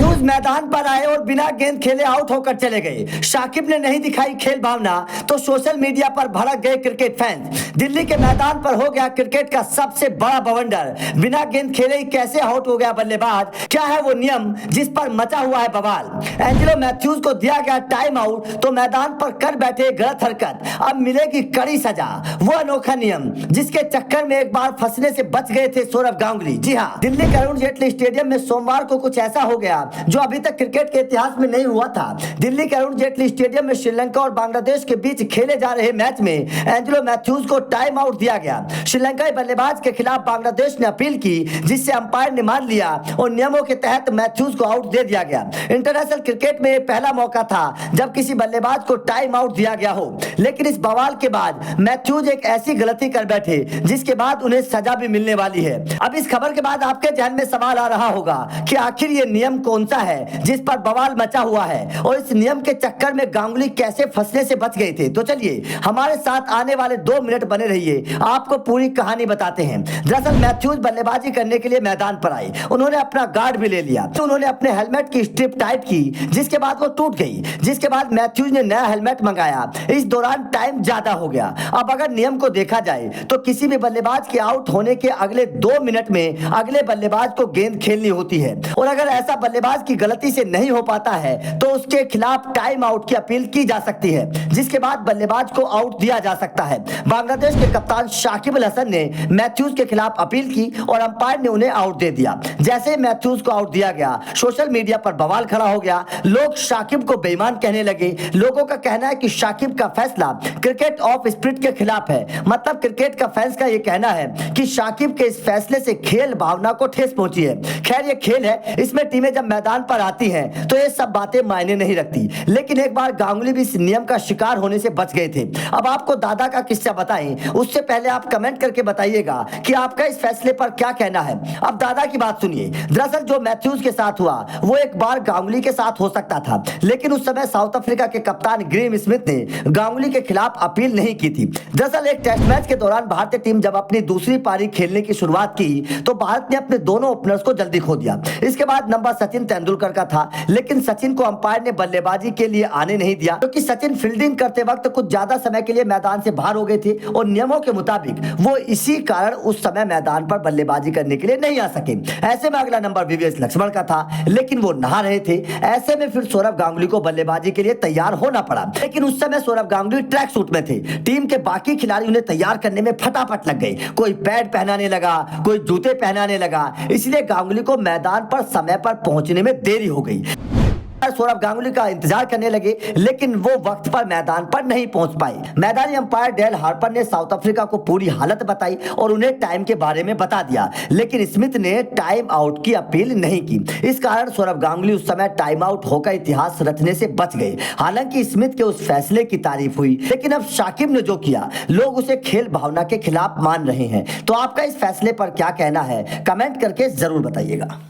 Mathews मैदान पर आए और बिना गेंद खेले आउट होकर चले गए। शाकिब ने नहीं दिखाई खेल भावना तो सोशल मीडिया पर भड़क गए क्रिकेट फैंस। दिल्ली के मैदान पर हो गया क्रिकेट का सबसे बड़ा बवंडर। बिना गेंद खेले ही कैसे आउट हो गया बल्लेबाज? क्या है वो नियम जिस पर मचा हुआ है बवाल? एंजेलो मैथ्यूज को दिया गया टाइम आउट तो मैदान पर कर बैठे गलत हरकत, अब मिलेगी कड़ी सजा। वो अनोखा नियम जिसके चक्कर में एक बार फंसने से बच गए थे सौरव गांगुली। जी हाँ, दिल्ली के अरुण जेटली स्टेडियम में सोमवार को कुछ ऐसा हो गया जो अभी तक क्रिकेट के इतिहास में नहीं हुआ था। दिल्ली के अरुण जेटली स्टेडियम में श्रीलंका और बांग्लादेश के बीच खेले जा रहे मैच में एंजेलो मैथ्यूज को टाइम आउट दिया गया। श्रीलंकाई बल्लेबाज के खिलाफ बांग्लादेश ने अपील की जिससे अंपायर ने मान लिया और नियमों के तहत मैथ्यूज को आउट दे दिया गया। इंटरनेशनल क्रिकेट में यह पहला मौका था जब किसी बल्लेबाज को टाइम आउट दिया गया हो, लेकिन इस बवाल के बाद मैथ्यूज एक ऐसी गलती कर बैठे जिसके बाद उन्हें सजा भी मिलने वाली है। अब इस खबर के बाद आपके ध्यान में सवाल आ रहा होगा कि आखिर ये नियम कौन सा है जिस पर बवाल मचा हुआ है और इस नियम के चक्कर में गांगुली कैसे फंसने से बच गए थे। तो चलिए हमारे साथ आने वाले 2 मिनट बने रहिए, आपको पूरी कहानी बताते हैं। दरअसल मैथ्यूज बल्लेबाजी करने के लिए मैदान पर आए, उन्होंने अपना गार्ड भी ले लिया तो उन्होंने अपने हेलमेट की स्ट्रिप टाइट की जिसके बाद वो टूट गई, जिसके बाद मैथ्यूज ने नया हेलमेट मंगाया। इस दौरान टाइम ज्यादा हो गया। अब अगर नियम को देखा जाए तो किसी भी बल्लेबाज के आउट होने के अगले 2 मिनट में अगले बल्लेबाज को गेंद खेलनी होती है और अगर ऐसा बल्लेबाज की गलती से नहीं हो पाता है तो उसके खिलाफ टाइम आउट की अपील की जा सकती है, जिसके बाद बल्लेबाज को आउट दिया जा सकता है। बांग्लादेश के कप्तान शाकिब अल हसन ने मैथ्यूज के खिलाफ अपील की और अंपायर ने उन्हें आउट दे दिया। जैसे मैथ्यूज को आउट दिया गया, सोशल मीडिया पर बवाल खड़ा हो गया। लोग शाकिब को बेईमान कहने लगे। लोगों का कहना है कि शाकिब का फैसला क्रिकेट ऑफ स्पिरिट के खिलाफ है। मतलब क्रिकेट का फैंस का यह कहना है कि शाकिब के इस फैसले से खेल भावना को ठेस पहुंची है। खैर ये खेल है, इसमें टीमें जब मैदान पर आती हैं तो ये सब बातें मायने नहीं रखती, लेकिन एक बार गांगुली भी इस नियम का शिकार होने से बच गए थे। अब आपको दादा का किस्सा बताएं उससे पहले आप कमेंट करके बताइएगा कि आपका इस फैसले पर क्या कहना है। अब दादा की बात सुनिए। दरअसल जो मैथ्यूज के साथ हुआ वो एक बार गांगुली के साथ हो सकता था, लेकिन उस समय साउथ अफ्रीका के कप्तान ग्रेम स्मिथ ने गांगुली के खिलाफ अपील नहीं की थी। दरअसल एक टेस्ट मैच के दौरान भारतीय टीम जब अपनी दूसरी पारी खेलने की शुरुआत की तो भारत ने अपने दोनों ओपनर्स को जल्दी खो दिया। इसके बाद नंबर सचिन तेंदुलकर का था, लेकिन सचिन को अंपायर ने बल्लेबाजी के लिए आने नहीं दिया क्योंकि सचिन फील्डिंग करते वक्त कुछ ज्यादा समय के लिए मैदान से बाहर हो गए थे और नियमों के मुताबिक वो इसी कारण उस समय मैदान पर बल्लेबाजी करने के लिए नहीं आ सके। ऐसे में अगला नंबर वीवीएस लक्ष्मण का था, लेकिन वो नहा रहे थे। ऐसे में फिर सौरव गांगुली को बल्लेबाजी के लिए तैयार होना पड़ा, लेकिन उस समय सौरव गांगुली ट्रैक सूट में थे। टीम के बाकी खिलाड़ी उन्हें तैयार करने में फटाफट लग गए। कोई पैड पहनाने लगा, कोई जूते पहनाने लगा, इसलिए गांगुली को मैदान पर समय पर पहुंचने में देरी हो गई। सौरव गांगुली का इंतजार करने लगे, लेकिन वो वक्त पर मैदान पर नहीं पहुंच पाए। मैदानी अंपायर डेल हार्पर ने साउथ अफ्रीका को पूरी हालत बताई और उन्हें टाइम के बारे में बता दिया, लेकिन स्मिथ ने टाइम आउट की अपील नहीं की। इस कारण सौरव गांगुली उस समय टाइम आउट होकर इतिहास रचने से बच गए। हालांकि स्मिथ के उस फैसले की तारीफ हुई, लेकिन अब शाकिब ने जो किया लोग उसे खेल भावना के खिलाफ मान रहे हैं। तो आपका इस फैसले पर क्या कहना है, कमेंट करके जरूर बताइएगा।